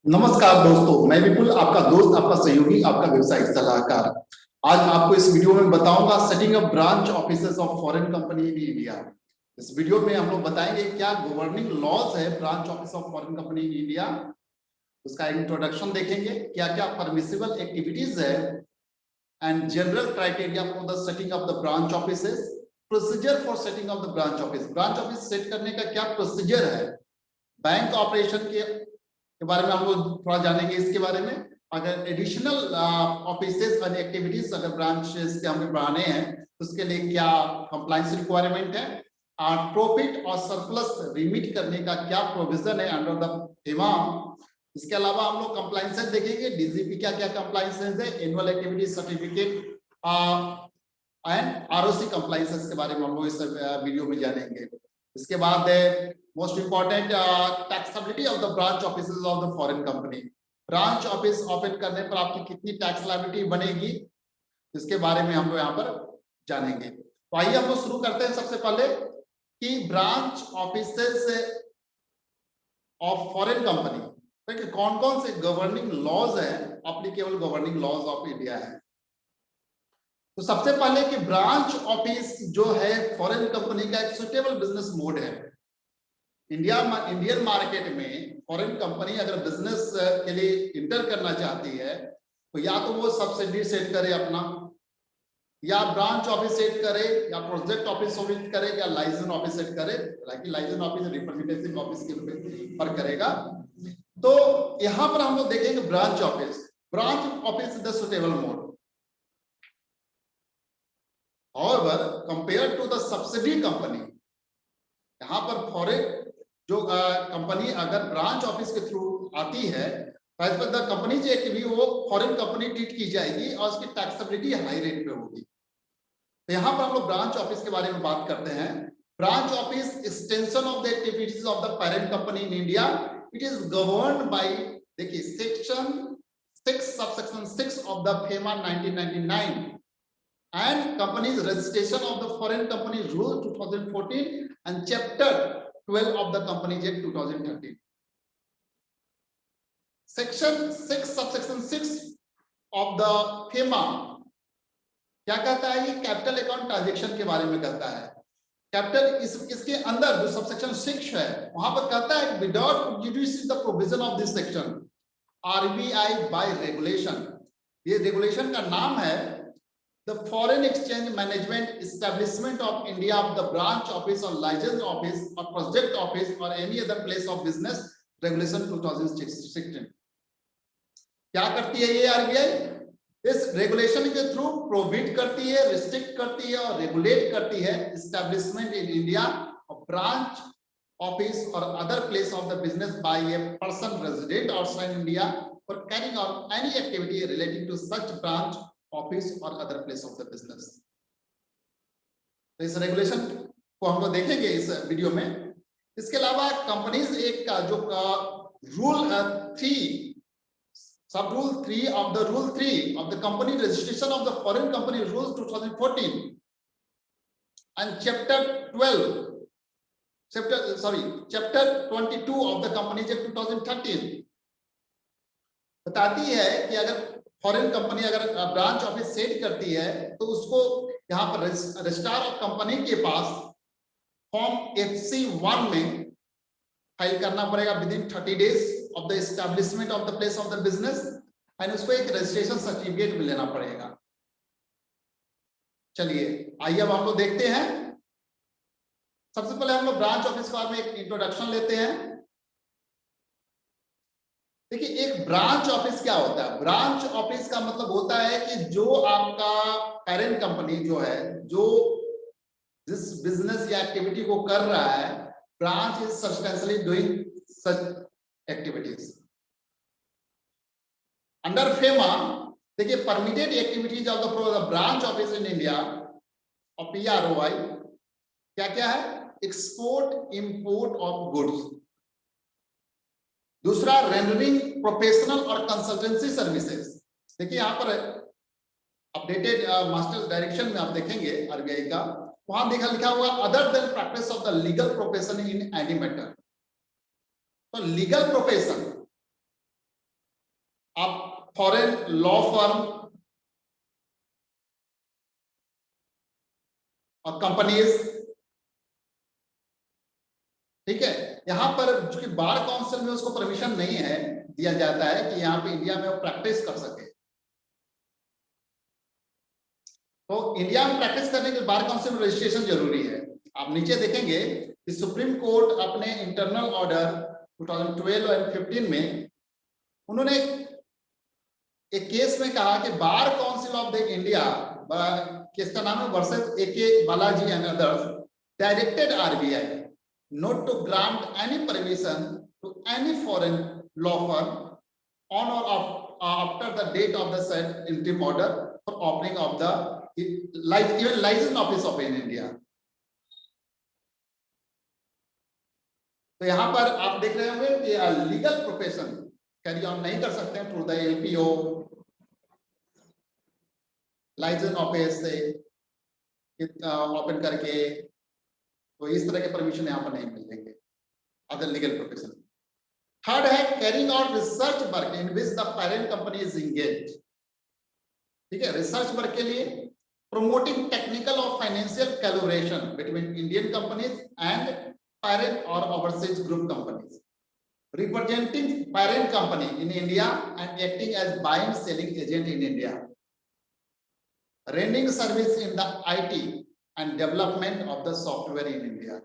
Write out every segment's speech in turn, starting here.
नमस्कार दोस्तों, मैं विपुल, आपका दोस्त, आपका सहयोगी, आपका व्यवसायिक सलाहकार। आज आपको इस वीडियो में बताऊंगा setting up branch offices of foreign company in India. इस वीडियो में हम लोग बताएंगे क्या गवर्निंग लॉज है branch office of foreign company in India, उसका इंट्रोडक्शन देखेंगे, क्या क्या परमिसिबल एक्टिविटीज है and general criteria for the setting up the branch offices, procedure for setting up the branch office. Branch office set करने का क्या procedure है, bank operation के बारे में हम लोग थोड़ा जानेंगे। इसके बारे में अगर एडिशनल ऑफिसेस और एक्टिविटीज अगर ब्रांचेस के हमें बढ़ाने हैं तो उसके लिए क्या कंप्लायंस रिक्वायरमेंट है, और प्रॉफिट और सरप्लस रिमिट करने का क्या प्रोविजन है अंडर द FEMA। इसके अलावा हम लोग कंप्लायंसेस देखेंगे, डीजीपी क्या क्या कंप्लायंसेस है, annual activity certificate and ROC compliances के बारे में हम लोग इस वीडियो में जानेंगे। इसके बाद most important taxability of the branch offices of the foreign company. Branch office open करने पर आपकी कितनी टैक्स लायबिलिटी बनेगी, इसके बारे में हम लोग यहाँ पर जानेंगे। तो आइए हम लोग शुरू करते हैं सबसे पहले कि branch offices of foreign company देखिए कौन कौन से गवर्निंग लॉज है, applicable governing laws of India है। तो सबसे पहले कि ब्रांच ऑफिस जो है फॉरेन कंपनी का एक सुटेबल बिजनेस मोड है। इंडियन मार्केट में फॉरेन कंपनी अगर बिजनेस के लिए इंटर करना चाहती है तो या तो वो सब्सिडी सेट करे अपना, या ब्रांच ऑफिस सेट करे, या प्रोजेक्ट ऑफिस सेट करे, या लाइसेंस ऑफिस सेट करे। हालांकि लाइसेंस ऑफिस रिप्रेजेंटेटिव ऑफिस के पर करेगा। तो यहां पर हम लोग देखेंगे branch office is the suitable mode. However, compared to the subsidy company, यहाँ पर फॉरेन जो कंपनी अगर ब्रांच ऑफिस के थ्रू आती है तो द कंपनी जो एक्ट वो फॉरेन कंपनी ट्रीट की जाएगी और उसकी टैक्सेबिलिटी हाई रेट पे होगी। तो यहाँ पर हम लोग ब्रांच ऑफिस के बारे में बात करते हैं। Branch office extension of the activities of the parent company in India, it is governed by देखिए section 6 subsection 6 of the FEMA 1999 and companies registration of the foreign company rule 2014 and chapter 12 of the companies act 2013. section 6 subsection 6 of the FEMA क्या कहता है, ये capital account transaction के बारे में कहता है। कैपिटल इसके अंदर जो सबसेक्शन 6 है वहां पर कहता है without prejudice the provision of this section RBI by regulation, ये रेगुलेशन का नाम है The Foreign Exchange Management Establishment of India of the Branch Office or License Office or Project Office or any other place of business Regulation 2016। क्या करती है ये RBI? इस regulation के थ्रू प्रोहिबिट करती है, रिस्ट्रिक्ट करती है और रेगुलेट करती है establishment in India of branch office और other place of the business by a person resident outside India for carrying out any activity relating to such branch office और other place of the business. तो इस regulation को हम लोग देखेंगे इस video में। इसके अलावा कंपनीज एक्ट का जो रूल 3 सब rule 3 of the rule 3 of the company registration of the foreign company rules 2014 and chapter 22 of the companies act 2013 बताती है कि अगर फॉरेन कंपनी अगर ब्रांच ऑफिस सेट करती है तो उसको यहाँ पर रजिस्ट्रार ऑफ कंपनी के पास फॉर्म FC1 में फाइल करना पड़ेगा with in 30 days of the establishment of the place of the business and उसको एक रजिस्ट्रेशन सर्टिफिकेट भी लेना पड़ेगा। चलिए आइए अब हम लोग देखते हैं। सबसे पहले हम लोग ब्रांच ऑफिस के बारे में एक इंट्रोडक्शन लेते हैं। देखिए एक ब्रांच ऑफिस क्या होता है? ब्रांच ऑफिस का मतलब होता है कि जो आपका पेरेंट कंपनी जो है, जो जिस बिजनेस या एक्टिविटी को कर रहा है, branch is substantially doing such activities under FEMA। देखिए permitted activities of the branch office in India और PROI क्या क्या है? एक्सपोर्ट इंपोर्ट ऑफ गुड्स, दूसरा रेंडरिंग प्रोफेशनल और कंसल्टेंसी सर्विसेज। देखिए यहाँ पर अपडेटेड मास्टर्स डायरेक्शन में आप देखेंगे RBI का, वहां लिखा हुआ other than practice of the legal profession in any matter. तो legal profession foreign law firm और कंपनीज। ठीक है, यहाँ पर चूंकि बार काउंसिल में उसको परमिशन नहीं है दिया जाता है कि यहाँ पे इंडिया में वो प्रैक्टिस कर सके। तो इंडिया में प्रैक्टिस करने के लिए बार काउंसिल में रजिस्ट्रेशन जरूरी है। आप नीचे देखेंगे कि सुप्रीम कोर्ट अपने इंटरनल ऑर्डर 2012 और 15 में उन्होंने एक केस में कहा कि bar council of the India, case का नाम है versus AK Balaji and others, directed RBI not to grant any permission to any foreign law firm on or after the date of the said interim order for opening of the even license office of in India। तो यहाँ पर आप देख रहे होंगे कि legal profession carry on नहीं कर सकते हैं through the LPO licence office से ओपन करके, तो इस तरह के परमिशन यहाँ पर नहीं मिलेंगे अदर लीगल प्रोफेशन। थर्ड है carrying out research work in which the parent company is engage. ठीक है, रिसर्च वर्क के लिए प्रमोटिंग टेक्निकल और financial collaboration between Indian companies and parent और overseas group companies, representing parent company in India and acting as buying selling agent in India, rendering service in the IT and development of the software in India,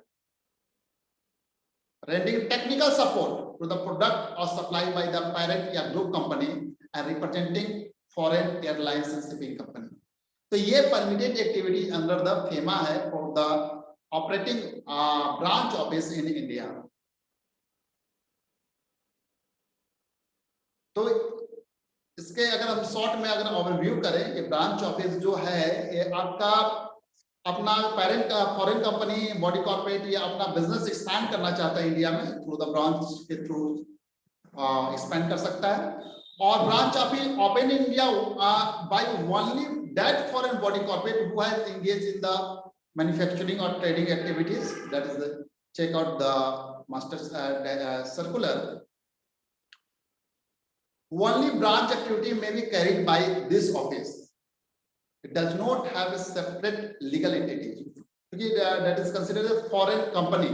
rendering technical support to the product or supplied by the parent या group company and representing foreign airlines and shipping company। तो ये permitted activity under the FEMA है for the operating branch office in India। तो इसके अगर हम short में अगर ओवरव्यू करें कि ब्रांच ऑफिस जो है ये आपका अपना पेरेंट का फॉरेन कंपनी बॉडी कॉर्पोरेट या अपना बिजनेस एक्सपैंड करना चाहता है इंडिया में थ्रू द ब्रांच के थ्रू एक्सपैंड कर सकता है। और branch office open in India by only that foreign body corporate who has engage in the manufacturing और trading activities, that is the check out the master circular. Only branch activity may be carried by this office. It does not have a separate legal entity. That is considered a foreign company,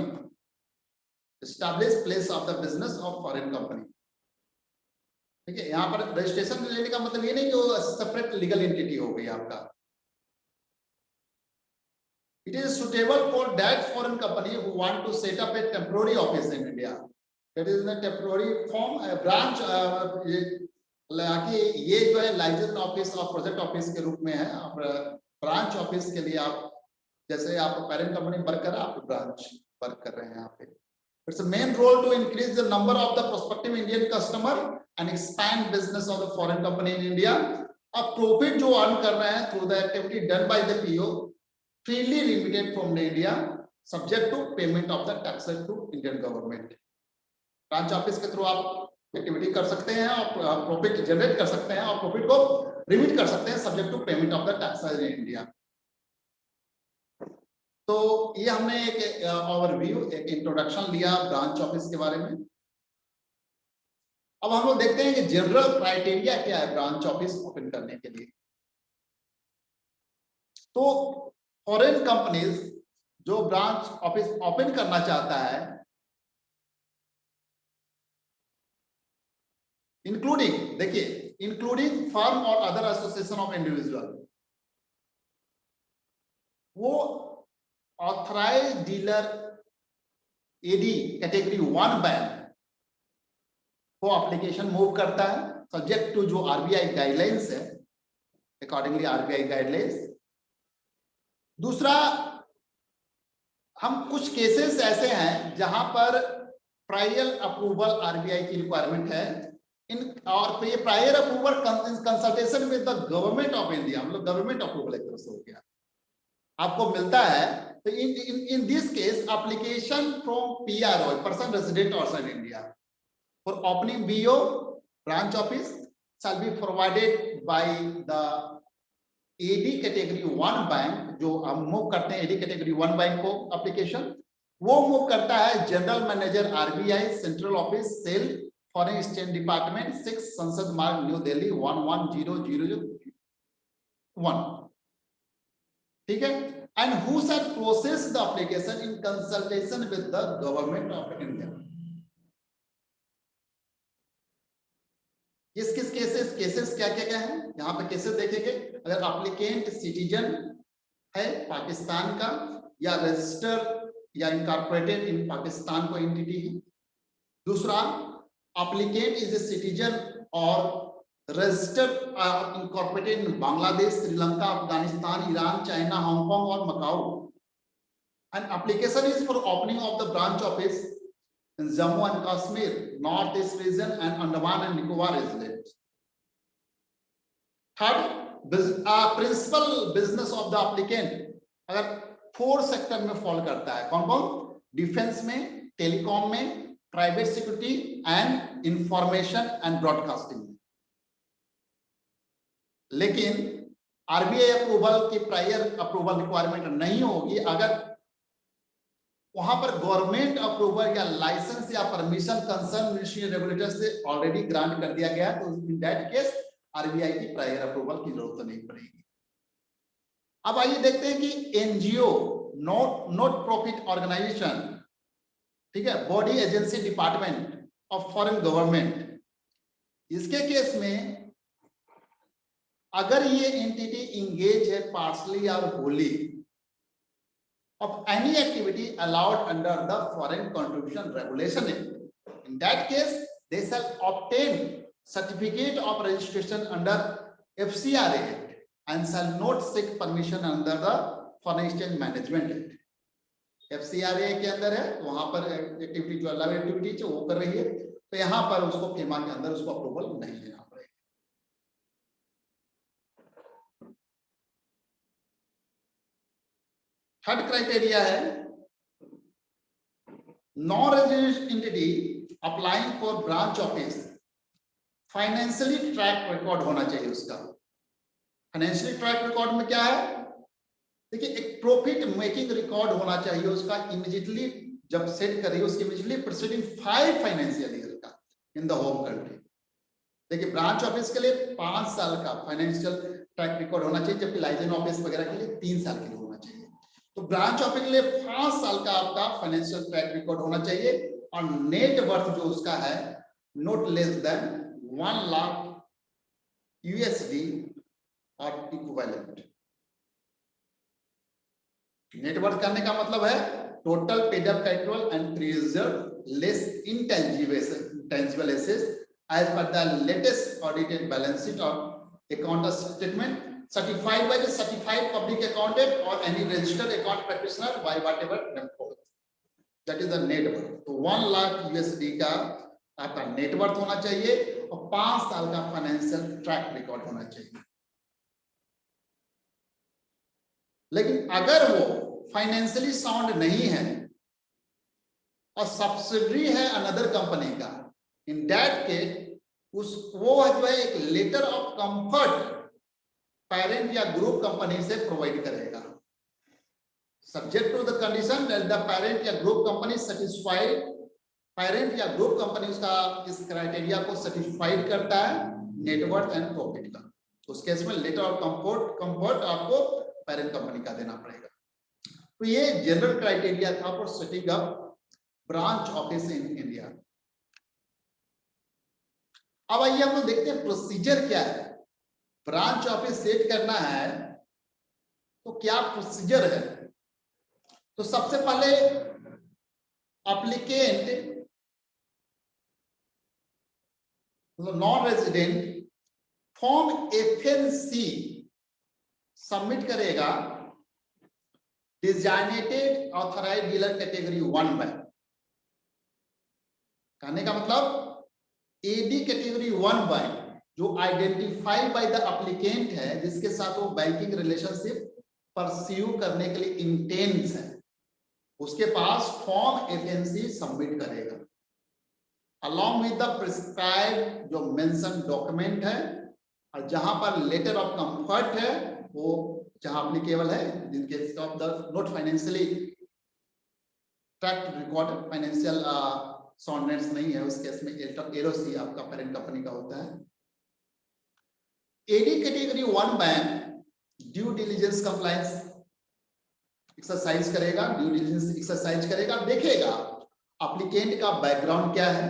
established place of the business of foreign company। ठीक है, यहाँ पर registration लेने का मतलब ये नहीं कि वो सेपरेट लीगल एंटिटी हो गई आपका। It is suitable for that foreign company who want to set up a temporary office in India। That is in a temporary form, a branch। हालांकि ये जो है लाइसेंस ऑफिस और प्रोजेक्ट ऑफिस के रूप में है। आप ब्रांच ऑफिस के लिए आप जैसे आप पेरेंट कंपनी वर्क कर रहा है, आप ब्रांच वर्क कर रहे हैं यहाँ पे। It's main role to increase the number of the prospective Indian customer and expand business of the foreign company in India. अब प्रॉफिट जो अर्न कर रहे हैं through the activity done by the PO freely remitted from India subject to payment of the taxes to Indian government. Branch office के through आप activity कर सकते हैं और प्रॉफिट जनरेट कर सकते हैं और प्रॉफिट को रिमिट कर सकते हैं subject to payment of the taxes in India. तो ये हमने एक ओवरव्यू, एक इंट्रोडक्शन लिया ब्रांच ऑफिस के बारे में। अब हम लोग देखते हैं कि जनरल क्राइटेरिया क्या है ब्रांच ऑफिस ओपन करने के लिए। तो फॉरेन कंपनीज जो ब्रांच ऑफिस ओपन करना चाहता है, इंक्लूडिंग, देखिए, इंक्लूडिंग फर्म और अदर एसोसिएशन ऑफ इंडिविजुअल, वो authorise dealer AD category 1 bank वो एप्लीकेशन मूव करता है सब्जेक्ट टू जो RBI गाइडलाइंस है, अकॉर्डिंगली RBI गाइडलाइंस। दूसरा, हम कुछ केसेस ऐसे हैं जहां पर प्रायर अप्रूवल RBI की रिक्वायरमेंट है और ये prior approval consultation with the government of India, मतलब गवर्नमेंट अप्रूवल एक तरह से हो गया, आपको मिलता है। तो in this case application from PRO, person resident outside India, for opening BO branch office shall be provided by the AD category 1 bank. जो हम मूव करते हैं AD कैटेगरी 1 बैंक को एप्लीकेशन, वो मूव करता है general manager RBI central office cell foreign exchange department 6 Sansad Marg New Delhi 110001, ठीक है। And who shall process the application in consultation with the government of India. किस किस केसेस क्या क्या है यहाँ पे केसेस देखेंगे। अगर एप्लीकेंट सिटीजन है पाकिस्तान का या रजिस्टर या इनकॉर्पोरेटेड इन पाकिस्तान को एंटिटी है। दूसरा, एप्लीकेंट इज ए सिटीजन और registered incorporated in Bangladesh, Sri Lanka, Afghanistan, Iran, China, Hong Kong और Macau. And application is for opening of the branch office in Jammu and Kashmir, North-East region and Andaman and Nicobar islands. Third, principal business of the applicant अगर 4 sector में fall करता है, कौन कौन? Defence में, telecom में, private security and information and broadcasting में। लेकिन आरबीआई अप्रूवल की प्रायर अप्रूवल रिक्वायरमेंट नहीं होगी अगर वहां पर गवर्नमेंट अप्रूवल या लाइसेंस या परमिशन कंसर्न मिनिस्ट्री रेगुलेटर से ऑलरेडी ग्रांट कर दिया गया, तो इन दैट केस आरबीआई की प्रायर अप्रूवल की जरूरत नहीं पड़ेगी। अब आइए देखते हैं कि एनजीओ, नॉट प्रॉफिट ऑर्गेनाइजेशन, ठीक है, body agency department of foreign government, इसके केस में अगर ये एंटिटी इंगेज है पार्शली और Holi of any activity allowed under the Foreign Contribution Regulation Act. In that case, they shall obtain certificate of registration under FCRA Act and shall not seek permission under the Foreign Exchange Management Act. FCRA के अंदर है, वहां पर activity जो allow activity है वो कर रही है, तो यहाँ पर उसको FEMA के अंदर उसको अप्रूवल नहीं लेना पड़ेगा। थर्ड क्राइटेरिया है non resident entity applying for branch office, financially track record होना चाहिए उसका। फाइनेंशियली ट्रैक रिकॉर्ड में क्या है, देखिए एक प्रॉफिट मेकिंग रिकॉर्ड होना चाहिए उसका इमीडिएटली जब सेट करिए उसके इमीडिएटली प्रीसीडिंग 5 फाइनेंशियल ईयर का इन द होम कंट्री। देखिए ब्रांच ऑफिस के लिए 5 साल का फाइनेंशियल ट्रैक रिकॉर्ड होना चाहिए, जबकि लाइसेंस ऑफिस वगैरह के लिए 3 साल के लिए होना चाहिए। तो ब्रांच ऑफिस के लिए 5 साल का आपका फाइनेंशियल ट्रैक रिकॉर्ड होना चाहिए और नेट वर्थ जो उसका है not less than 1 lakh USD और इक्विवेलेंट। नेटवर्थ करने का मतलब है total paid up capital and treasure less intangible assets as per the latest audited balance sheet और account statement certified by the certified public accountant or any registered account practitioner by whatever name code. That is the net worth. तो 1 lakh USD का आपका net worth होना चाहिए और 5 साल का financial track record होना चाहिए। लेकिन अगर वो फाइनेंशियली साउंड नहीं है और सब्सिडरी है अनदर कंपनी का, इन दैट केस वो जो है एक लेटर ऑफ कंफर्ट पेरेंट या ग्रुप कंपनी से प्रोवाइड करेगा, subject to the condition that the parent या ग्रुप कंपनी सेटिस्फाइड। पेरेंट या ग्रुप कंपनी उसका इस क्राइटेरिया को सेटिस्फाइड करता है नेटवर्थ एंड प्रॉफिट का, तो उस केस में लेटर ऑफ कंफर्ट आपको पेरेंट कंपनी का देना पड़ेगा। तो ये जनरल क्राइटेरिया था for setting up branch office in India. अब आइए हम लोग देखते हैं प्रोसीजर क्या है। ब्रांच ऑफिस सेट करना है तो क्या प्रोसीजर है। तो सबसे पहले applicant non resident form FNC submit करेगा डिजाइनेटेड ऑथराइज्ड डीलर कैटेगरी 1 में। कहने का मतलब एडी कैटेगरी 1 में जो आइडेंटिफाइड बाय द एप्लीकेंट है, जिसके साथ वो बैंकिंग रिलेशनशिप परस्यू करने के लिए इंटेंस है, उसके पास फॉर्म एफएनसी सबमिट करेगा अलॉन्ग विद द प्रिस्क्राइब्ड जो मेंशन डॉक्यूमेंट है, और जहां पर लेटर ऑफ कंफर्ट है वो जहां एप्लीकेबल है, जिनके of the not financially track record financial soundness नहीं है, उस केस में लेटर LOC आपका पेरेंट कंपनी का होता है। AD category 1 bank due diligence compliance exercise करेगा, ड्यू डिलिजेंस एक्सरसाइज करेगा, देखेगा एप्लीकेंट का बैकग्राउंड क्या है,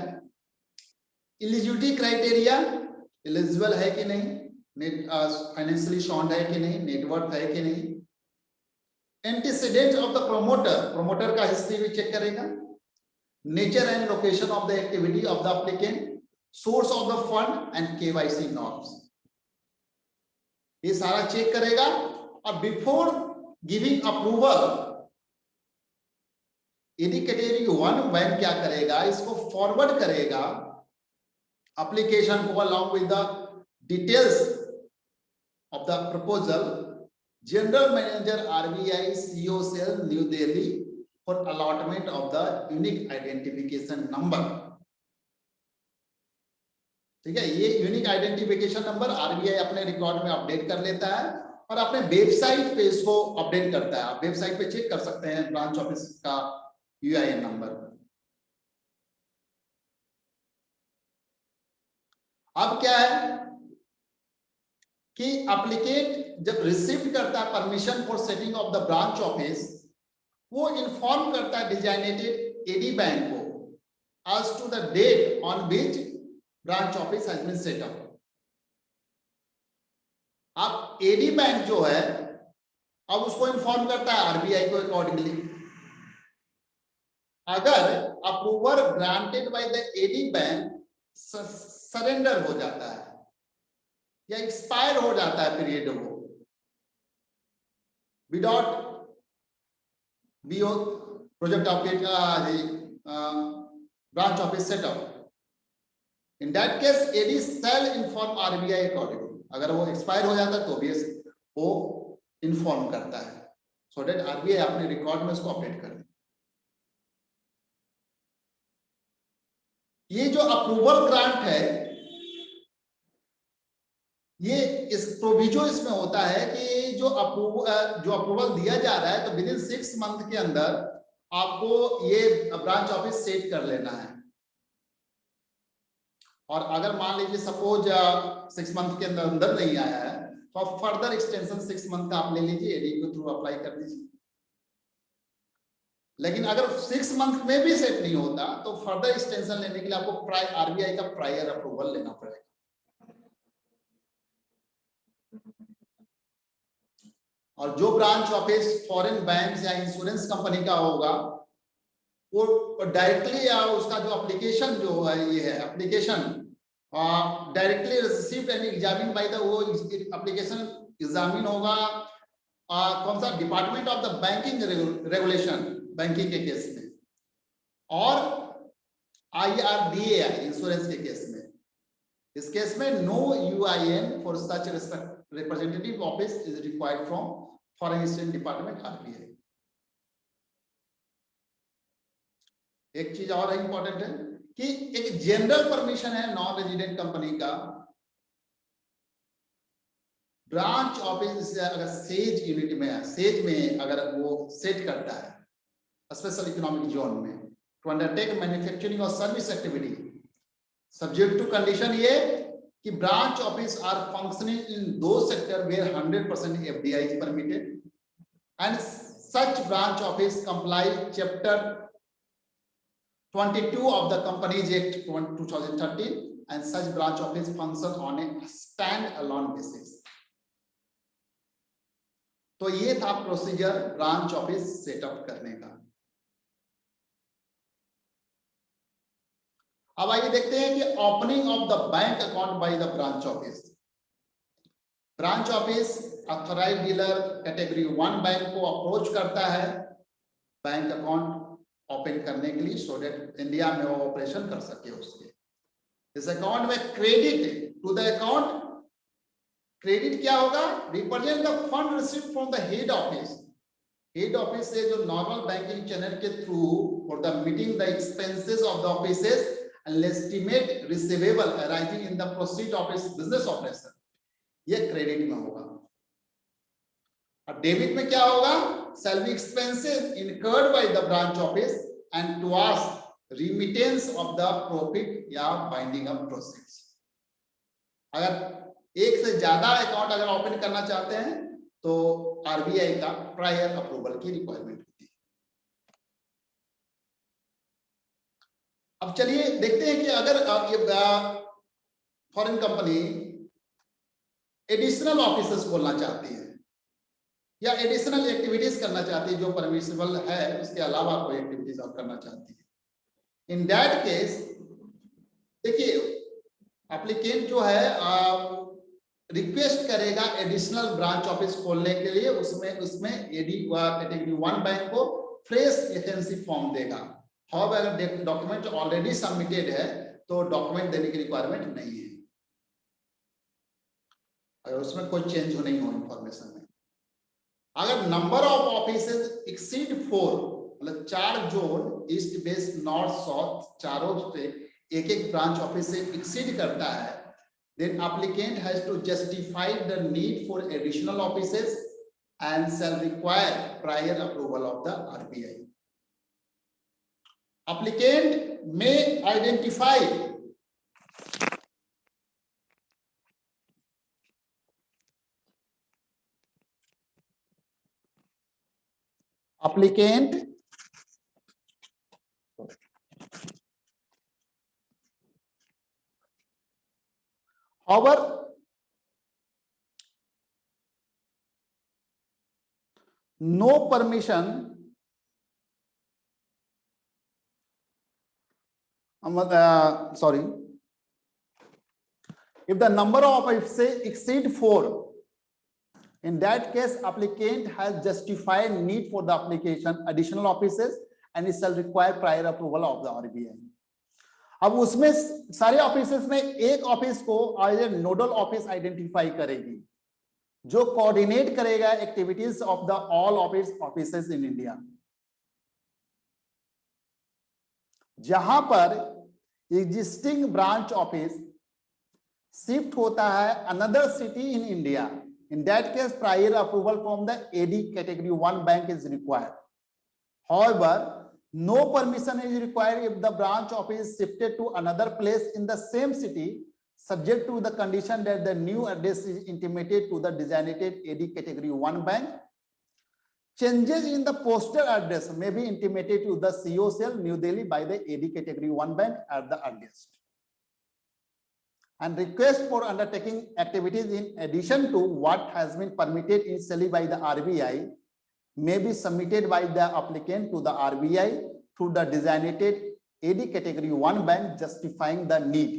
एलिजिबिलिटी क्राइटेरिया, एलिजिबल है कि नहीं, नेट फाइनेंशियली साउंड है कि नहीं, नेटवर्थ है कि नहीं, एंटीसीडेंट ऑफ द प्रोमोटर का हिस्ट्री भी चेक करेगा, nature and location of the activity of the applicant, source of the fund and KYC norms, ये सारा चेक करेगा। और बिफोर गिविंग अप्रूवल यदि कैटेगरी 1 बैंक क्या करेगा, इसको फॉरवर्ड करेगा एप्लीकेशन को along with the details of the proposal general manager RBI CO cell New Delhi for allotment of the unique identification number. ठीक है, ये यूनिक आइडेंटिफिकेशन नंबर RBI अपने रिकॉर्ड में अपडेट कर लेता है और अपने वेबसाइट पे इसको अपडेट करता है। आप वेबसाइट पे चेक कर सकते हैं ब्रांच ऑफिस का UIN नंबर। अब क्या है कि एप्लीकेंट जब रिसीव करता है permission for setting of the branch office, वो इन्फॉर्म करता है डिजाइनेटेड AD बैंक को as to the date on which branch office has been set up। अब AD बैंक जो है अब उसको इन्फॉर्म करता है RBI को अकॉर्डिंगली। अगर approval granted by the AD bank surrender हो जाता है या एक्सपायर हो जाता है पीरियड वो without BO project of branch office setup, in that case AD shall inform RBI accordingly. अगर वो एक्सपायर हो जाता है तो भी वो इन्फॉर्म करता है सो दैट RBI अपने रिकॉर्ड में उसको अपडेट कर दे। ये जो अप्रूवल ग्रांट है, ये इस प्रोविजो इसमें होता है कि जो अप्रूवल दिया जा रहा है तो विद इन 6 मंथ के अंदर आपको ये ब्रांच ऑफिस सेट कर लेना है। और अगर मान लीजिए सपोज 6 मंथ के अंदर नहीं आया है तो आप फर्दर एक्सटेंशन 6 मंथ का आप ले लीजिए, AD के थ्रू अप्लाई कर दीजिए। लेकिन अगर 6 मंथ में भी सेट नहीं होता तो फर्दर एक्सटेंशन लेने के लिए आपको RBI का प्रायर अप्रूवल लेना पड़ेगा। और जो ब्रांच ऑफिस फॉरेन बैंक या इंश्योरेंस कंपनी का होगा वो डायरेक्टली या उसका जो एप्लीकेशन जो है ये है application directly received and examine by the वो एप्लीकेशन एग्जामिन होगा कौन सा department of the banking regulation banking के केस में, और IRDAI इंश्योरेंस के केस में। इस केस में no UIN for such representative office is required from foreign exchange department RBI। एक चीज और इंपॉर्टेंट है कि एक जनरल परमिशन है नॉन रेजिडेंट कंपनी का, ब्रांच ऑफिस अगर सेज यूनिट में है, सेज में अगर वो सेट करता है स्पेशल इकोनॉमिक जोन में टू अंडरटेक मैन्युफैक्चरिंग और service activity subject to condition ये कि branch office are functioning in those sectors where 100% FDI is permitted and such branch office comply chapter 22 of the Companies Act 2013 and such branch office function on a stand-alone basis। तो ये था procedure branch office setup करने का। अब आइए देखते हैं कि opening of the bank account by the branch office. Branch office authorised dealer category 1 bank को अप्रोच करता है बैंक अकाउंट ओपन करने के लिए सो दैट इंडिया में वो ऑपरेशन कर सके उसके। इस अकाउंट में credit to the account, credit क्या होगा, represent the fund received from the head office. Head office से जो नॉर्मल बैंकिंग चैनल के through for the meeting the expenses of the offices and estimate receivable arising in the proceed of its business operation, ये credit में होगा। और debit में क्या होगा, shall be expenses incurred by the branch office and towards remittance of the profit या binding of proceeds. अगर एक से ज्यादा अकाउंट अगर ओपन करना चाहते हैं तो आरबीआई का प्रायर अप्रूवल की रिक्वायरमेंट होती है। अब चलिए देखते हैं कि अगर ये फॉरेन कंपनी एडिशनल ऑफिसेस खोलना चाहती है या एडिशनल एक्टिविटीज करना चाहती है जो परमिसिबल है, उसके अलावा कोई एक्टिविटीज आप करना चाहती है, इन दैट केस देखिए एप्लीकेंट जो है रिक्वेस्ट करेगा एडिशनल ब्रांच ऑफिस खोलने के लिए। उसमें एडी कैटेगरी 1 बैंक को फ्रेश एजेंसी फॉर्म देगा। अगर डॉक्यूमेंट ऑलरेडी सबमिटेड है तो डॉक्यूमेंट देने की रिक्वायरमेंट नहीं है, अगर उसमें कोई चेंज नहीं हो इंफॉर्मेशन में। अगर नंबर ऑफ ऑफिसेज एक्सीड 4, मतलब 4 zone east west north south चारों से एक ब्रांच ऑफिस से एक्सीड करता है, then applicant has to justify the need for additional offices and shall require prior approval of the RBI. Applicant may identify however no permission sorry, if the number of offices exceed 4, in that case applicant has justified need for the application additional offices and it shall require prior approval of the RBI. अब उसमें सारे offices में एक office को as a nodal office identify करेगी जो coordinate करेगा activities of the all offices in India. जहां पर एग्जिस्टिंग ब्रांच ऑफिस शिफ्ट होता है another city in India, in that case prior approval from the AD category 1 bank is required. However, no permission is required if the branch office is shifted to another place in the same city, subject to the condition that the new address is intimated to the designated AD category 1 bank. Changes in the postal address may be intimated to the CO cell New Delhi by the AD category 1 bank at the earliest. And request for undertaking activities in addition to what has been permitted initially by the RBI may be submitted by the applicant to the RBI through the designated AD category 1 bank justifying the need.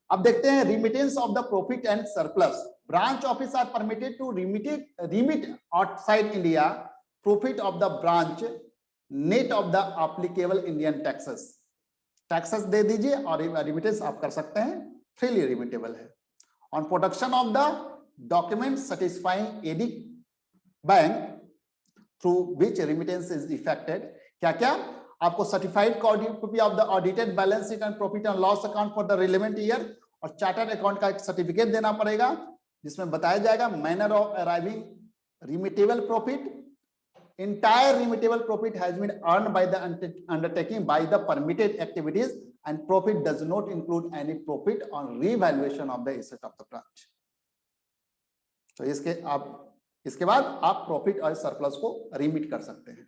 अब देखते हैं remittance of the profit and surplus. Branch office are permitted to remit outside India profit of the branch net of the applicable Indian taxes. Taxes दे दीजिए और remittance आप कर सकते हैं, freely remittable है. On production of the document satisfying AD bank through which remittance is effected, क्या क्या आपको certified copy of the audited balance sheet and profit and loss account for the relevant year और chartered account का एक certificate देना पड़ेगा जिसमें बताया जाएगा manner of arriving remittable profit. Entire remittable profit has been earned by the undertaking by the permitted activities and profit does not include any profit on revaluation of the asset of the branch. तो इसके बाद आप profit और surplus को remit कर सकते हैं.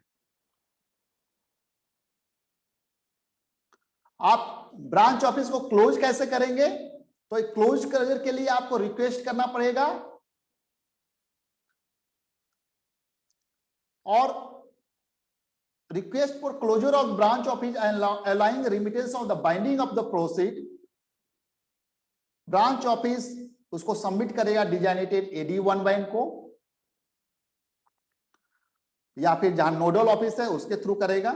आप ब्रांच ऑफिस को क्लोज कैसे करेंगे? तो क्लोज करने के लिए आपको रिक्वेस्ट करना पड़ेगा और request for closure of branch office and allowing remittance of the binding of the proceed. Branch office उसको सबमिट करेगा डिजाइनेटेड एडी 1 बैंक को या फिर जहां नोडल ऑफिस है उसके थ्रू करेगा.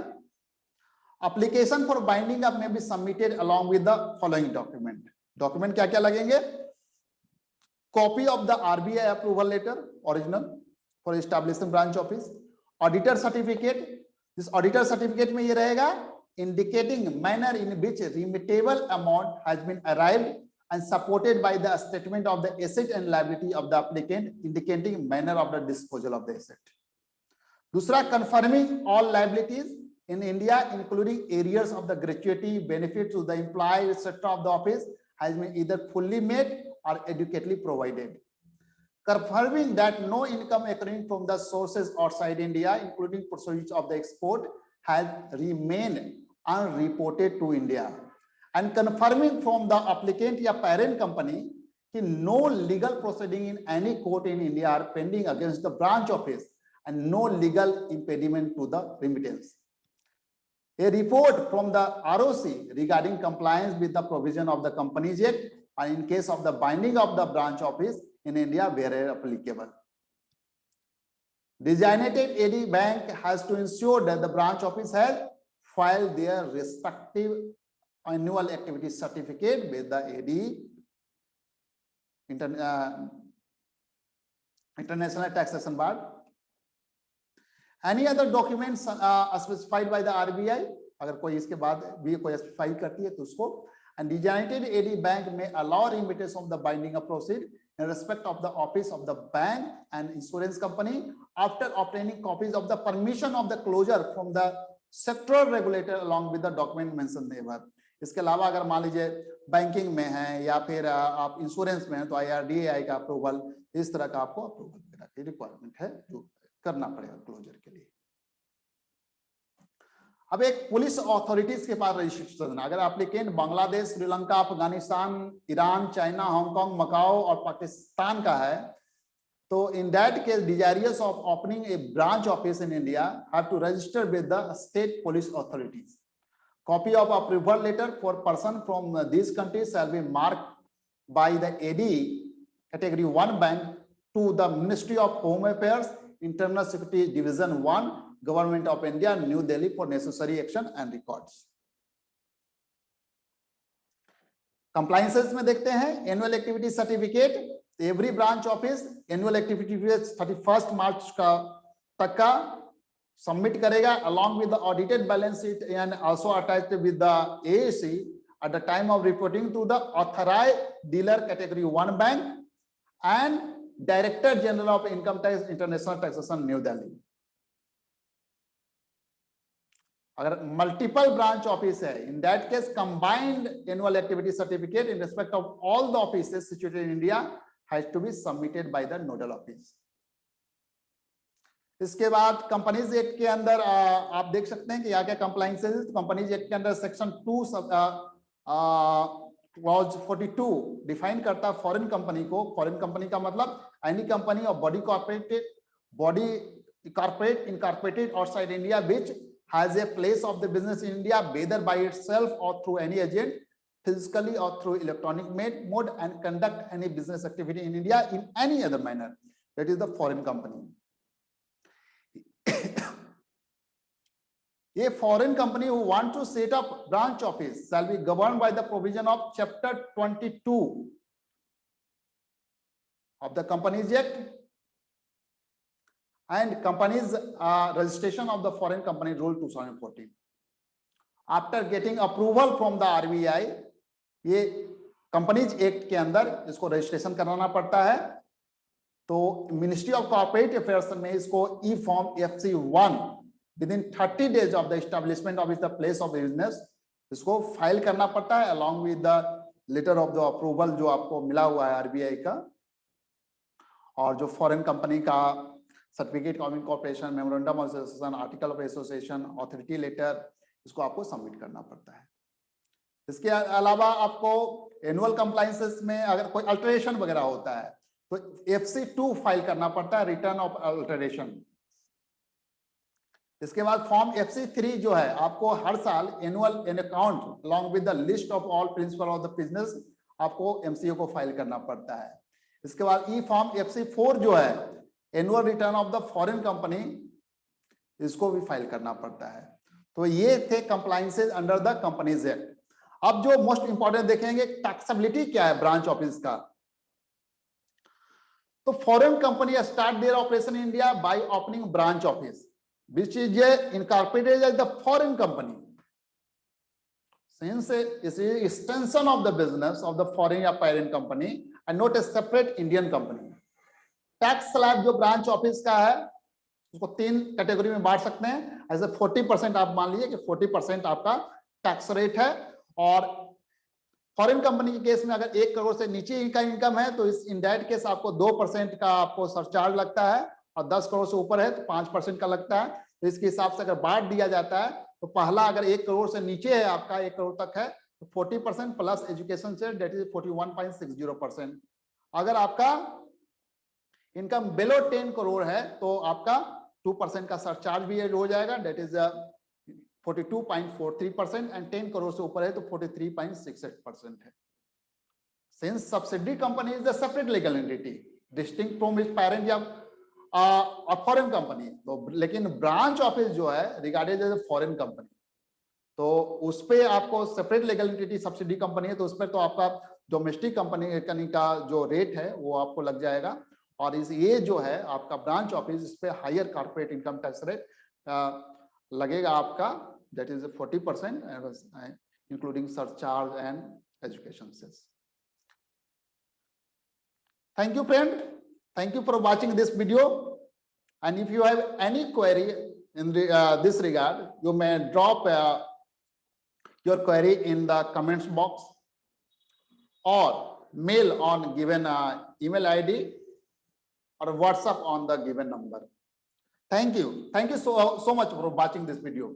Application for binding up may be submitted along with the following document. Document क्या क्या लगेंगे? Copy of the RBI approval letter original for establishing branch office, auditor certificate. इस ऑडिटर सर्टिफिकेट में ये रहेगा indicating manner in which remittable amount has been arrived and supported by the statement of the asset and liability of the applicant indicating manner of the disposal of the asset. दूसरा, confirming all liabilities in India, including areas of the gratuity, benefits to the employee, etc. of the office, has been either fully made or adequately provided. Confirming that no income accruing from the sources outside India, including proceeds of the export, has remained unreported to India. And confirming from the applicant or parent company that no legal proceeding in any court in India are pending against the branch office and no legal impediment to the remittance. A report from the ROC regarding compliance with the provision of the Companies Act and in case of the binding of the branch office in India where applicable. Designated AD bank has to ensure that the branch office has filed their respective annual activity certificate with the AD, International Taxation Board. Any other documents specified by the RBI, अगर कोई इसके बाद भी कोई specify करती है तो उसको. And designated AD bank may allow remittance of the binding of proceed in respect of the office of the bank and insurance company after obtaining copies of the permission of the closure from the sectoral regulator along with the document mentioned above. इसके अलावा अगर मान लीजिए banking में है या फिर आप इंश्योरेंस में है तो IRDAI का अप्रूवल, इस तरह का आपको अप्रूवल की रिक्वायरमेंट है जो करना पड़ेगा क्लोजर के लिए. अब एक पुलिस अथॉरिटीज के पास रजिस्ट्रेशन, अगर applicant Bangladesh, Sri Lanka, Afghanistan, Iran, China, Hong Kong, Macau और पाकिस्तान का है तो in that case desirous of opening a branch office in India have to register with the state police authorities. Copy of approval letter for person from these countries shall be marked by the AD category 1 bank to the Ministry of Home Affairs, Internal Security Division 1, Government of India, New Delhi for necessary action and records. Compliances में देखते हैं annual activity certificate, every branch office annual activity 31st March तक का submit करेगा along with the audited balance sheet and also attached with the AAC at the time of reporting to the authorized dealer category 1 bank and Director General of Income Tax, International Taxation, New Delhi. अगर multiple branch office है in that case combined annual activity certificate in respect of all the offices situated in India has to be submitted by the nodal office. इसके बाद companies act के अंदर आप देख सकते हैं कि क्या क्या कंप्लायंसेस. कंपनीज एक्ट के अंदर सेक्शन 2 क्लॉज 42 डिफाइन करता है फॉरेन कंपनी को. फॉरेन कंपनी का मतलब एनी कंपनी और body corporate incorporated outside India which has a place of the business in India whether by itself or through any agent physically or through electronic mode and conduct any business activity in India in any other manner. That is the foreign company. A foreign company who want to set up branch office shall be governed by the provision of chapter 22 of the Companies Act and companies registration of the foreign company rule 2014. After getting approval from the RBI, ये companies act के अंदर इसको registration कराना पड़ता है. तो ministry of corporate affairs में इसको e form FC1 within 30 days of the establishment of the place of business इसको फाइल करना पड़ता है along with the letter of the approval जो आपको मिला हुआ है RBI का. और जो फॉरेन कंपनी का certificate of incorporation, memorandum of association, article of association, authority letter, इसको आपको सबमिट करना पड़ता है. इसके अलावा आपको एनुअल कंप्लायंसेस में अगर कोई अल्टरेशन वगैरह होता है तो FC2 फाइल करना पड़ता है, रिटर्न ऑफ अल्टरेशन. इसके बाद फॉर्म FC3 जो है आपको हर साल annual an account along with the list of all principle of the business आपको MCO को फाइल करना पड़ता है. इसके बाद ई फॉर्म FC4 जो है annual return of the foreign company, इसको भी फाइल करना पड़ता है. तो ये थे compliances under the companies act. अब जो मोस्ट इंपॉर्टेंट देखेंगे टैक्सेबिलिटी क्या है ब्रांच ऑफिस का. तो foreign company start their operation in India by opening branch office which is incorporated as the foreign company since it is extension of the business of the foreign or parent company and not a separate Indian company. Tax slab जो branch office का है उसको 3 category में बांट सकते हैं. ऐसे 40% आप मान लीजिए कि 40% आपका टैक्स रेट है। और फॉरेन कंपनी के केस में अगर 1 करोड़ से नीचे का इनकम है तो इस इनडायरेक्ट केस आपको 2% का आपको सरचार्ज लगता है, और 10 करोड़ से ऊपर है तो 5% का लगता है। तो इसके हिसाब से अगर बांट दिया जाता है तो पहला अगर 1 करोड़ से नीचे है आपका, 1 करोड़ तक है तो 40% प्लस एजुकेशन से डेट इज 41.60%। अगर आपका इनकम बिलो 10 करोड़ है तो आपका 2% का सरचार्ज भी हो जाएगा, डेट इज 42.43%, एंड 10 करोड़ से ऊपर है तो 43.68% है। Since subsidy company is the separate legal entity distinct from its parent या फॉरेन कंपनी, तो लेकिन ब्रांच ऑफिस जो है रिगार्डेड एज फॉरेन कंपनी, तो उस पे आपको separate legal entity subsidy company है तो उस पर तो आपका डोमेस्टिक कंपनी का जो रेट है वो आपको लग जाएगा। और इस ये जो है आपका ब्रांच ऑफिस, इस पे higher corporate income tax rate लगेगा आपका, that is 40% including surcharge and education cess. Thank you, friend. Thank you for watching this video. And if you have any query in this regard, you may drop your query in the comments box or mail on given email ID or WhatsApp on the given number. Thank you. Thank you so much for watching this video.